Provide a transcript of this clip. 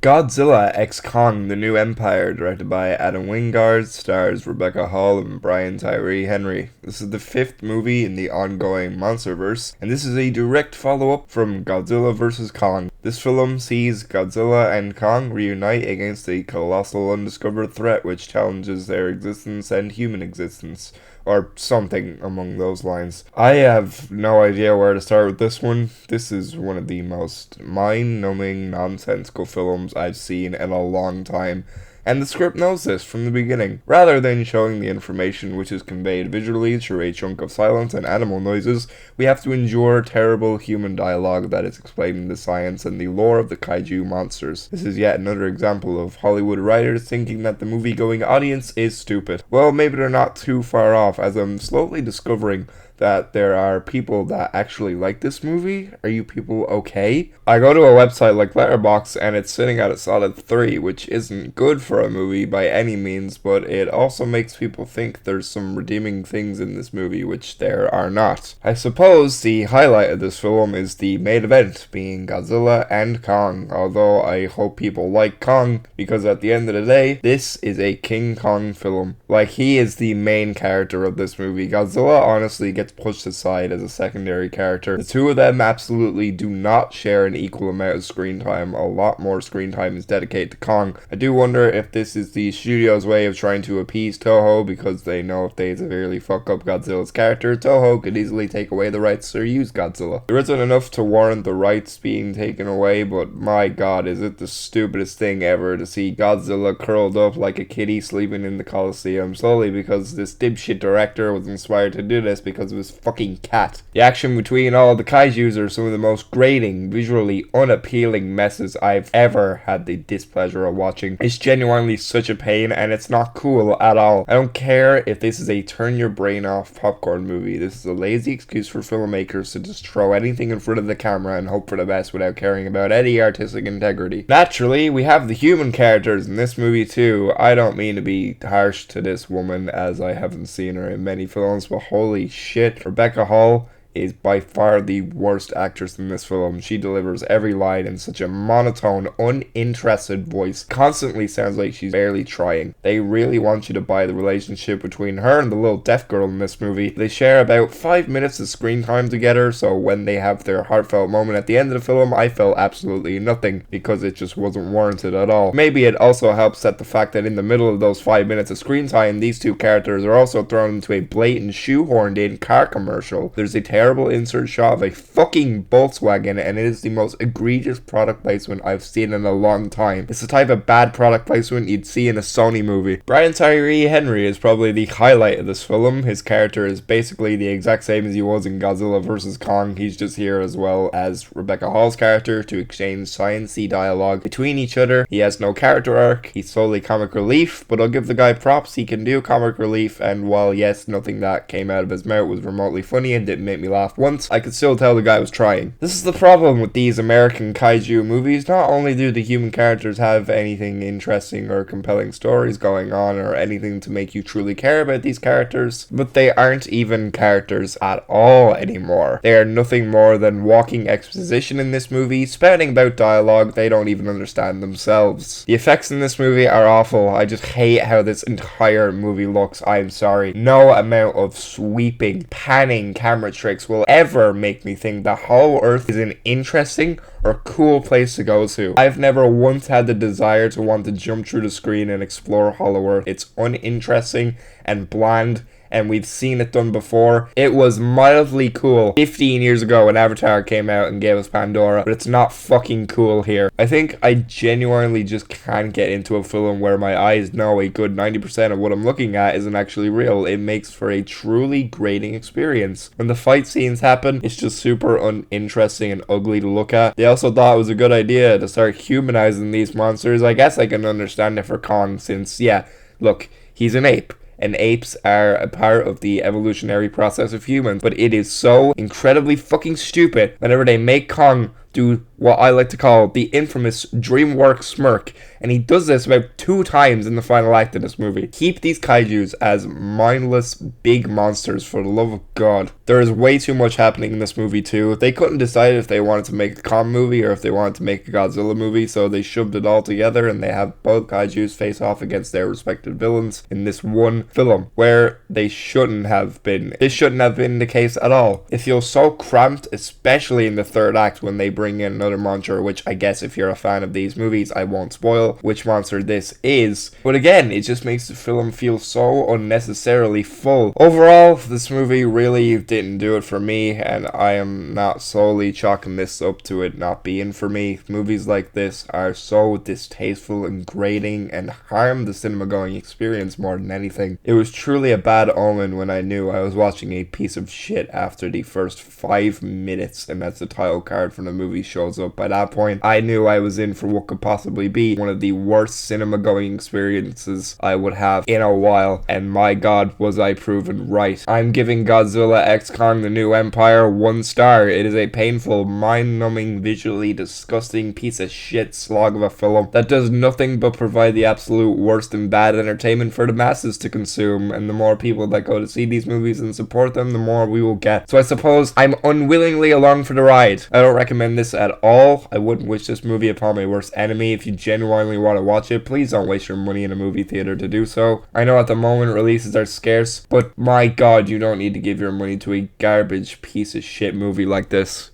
Godzilla x Kong: The New Empire, directed by Adam Wingard, stars Rebecca Hall and Tyree Henry. This is the fifth movie in the ongoing Monsterverse, and this is a direct follow-up from Godzilla vs. Kong. This film sees Godzilla and Kong reunite against a colossal undiscovered threat which challenges their existence and human existence, or something along those lines. I have no idea where to start with this one. This is one of the most mind-numbing, nonsensical films I've seen in a long time, and the script knows this from the beginning. Rather than showing the information which is conveyed visually through a chunk of silence and animal noises, we have to endure terrible human dialogue that is explaining the science and the lore of the kaiju monsters. This is yet another example of Hollywood writers thinking that the movie-going audience is stupid. Well, maybe they're not too far off, as I'm slowly discovering that there are people that actually like this movie. Are you people okay? I go to a website like Letterboxd and it's sitting at a solid 3, which isn't good for a movie by any means, but it also makes people think there's some redeeming things in this movie, which there are not. I suppose the highlight of this film is the main event, being Godzilla and Kong, although I hope people like Kong, because at the end of the day, this is a King Kong film. Like, he is the main character of this movie. Godzilla honestly gets pushed aside as a secondary character. The two of them absolutely do not share an equal amount of screen time. A lot more screen time is dedicated to Kong. I do wonder if this is the studio's way of trying to appease Toho, because they know if they severely fuck up Godzilla's character, Toho could easily take away the rights or use Godzilla. There isn't enough to warrant the rights being taken away, but my god, is it the stupidest thing ever to see Godzilla curled up like a kitty sleeping in the Coliseum, solely because this dipshit director was inspired to do this because of his fucking cat. The action between all the kaijus are some of the most grating, visually unappealing messes I've ever had the displeasure of watching. It's genuinely such a pain, and it's not cool at all. I don't care if this is a turn your brain off popcorn movie. This is a lazy excuse for filmmakers to just throw anything in front of the camera and hope for the best without caring about any artistic integrity. Naturally, we have the human characters in this movie too. I don't mean to be harsh to this woman, as I haven't seen her in many films, but holy shit, Rebecca Hall is by far the worst actress in this film. She delivers every line in such a monotone, uninterested voice. Constantly sounds like she's barely trying. They really want you to buy the relationship between her and the little deaf girl in this movie. They share about 5 minutes of screen time together, so when they have their heartfelt moment at the end of the film, I felt absolutely nothing, because it just wasn't warranted at all. Maybe it also helps that the fact that in the middle of those 5 minutes of screen time, these two characters are also thrown into a blatant shoehorned in car commercial. There's a terrible insert shot of a fucking Volkswagen, and it is the most egregious product placement I've seen in a long time. It's the type of bad product placement you'd see in a Sony movie. Tyree Henry is probably the highlight of this film. His character is basically the exact same as he was in Godzilla vs. Kong. He's just here as well as Rebecca Hall's character to exchange science-y dialogue between each other. He has no character arc. He's solely comic relief, but I'll give the guy props. He can do comic relief, and while yes, nothing that came out of his mouth was remotely funny and didn't make me laugh once, I could still tell the guy was trying. This is the problem with these American kaiju movies. Not only do the human characters have anything interesting or compelling stories going on or anything to make you truly care about these characters, but they aren't even characters at all anymore. They are nothing more than walking exposition in this movie, spouting about dialogue they don't even understand themselves. The effects in this movie are awful. I just hate how this entire movie looks. I'm sorry. No amount of sweeping, panning camera tricks will ever make me think that Hollow Earth is an interesting or cool place to go to. I've never once had the desire to want to jump through the screen and explore Hollow Earth. It's uninteresting and bland, and we've seen it done before. It was mildly cool 15 years ago when Avatar came out and gave us Pandora, but it's not fucking cool here. I think I genuinely just can't get into a film where my eyes know a good 90% of what I'm looking at isn't actually real. It makes for a truly grating experience. When the fight scenes happen, it's just super uninteresting and ugly to look at. They also thought it was a good idea to start humanizing these monsters. I guess I can understand it for Kong, since, yeah, look, he's an ape, and apes are a part of the evolutionary process of humans, but it is so incredibly fucking stupid whenever they make Kong do what I like to call the infamous DreamWorks smirk, and he does this about 2 times in the final act of this movie. Keep these kaijus as mindless big monsters, for the love of God. There is way too much happening in this movie too. They couldn't decide if they wanted to make a Kong movie or if they wanted to make a Godzilla movie, so they shoved it all together, and they have both kaijus face off against their respective villains in this one film, where they shouldn't have been. This shouldn't have been the case at all. It feels so cramped, especially in the third act when they bring in another monster, which I guess if you're a fan of these movies, I won't spoil which monster this is. But again, it just makes the film feel so unnecessarily full. Overall, this movie really didn't do it for me, and I am not solely chalking this up to it not being for me. Movies like this are so distasteful and grating and harm the cinema going experience more than anything. It was truly a bad omen when I knew I was watching a piece of shit after the first 5 minutes, and that's the title card from the movie shows up. By that point, I knew I was in for what could possibly be one of the worst cinema going experiences I would have in a while, and my god was I proven right. I'm giving Godzilla x Kong the New Empire 1 star. It is a painful, mind-numbing, visually disgusting piece of shit slog of a film that does nothing but provide the absolute worst and bad entertainment for the masses to consume, and the more people that go to see these movies and support them, the more we will get. So I suppose I'm unwillingly along for the ride. I don't recommend this at all. I wouldn't wish this movie upon my worst enemy. If you genuinely want to watch it, please don't waste your money in a movie theater to do so. I know at the moment releases are scarce, but my god, you don't need to give your money to a garbage piece of shit movie like this.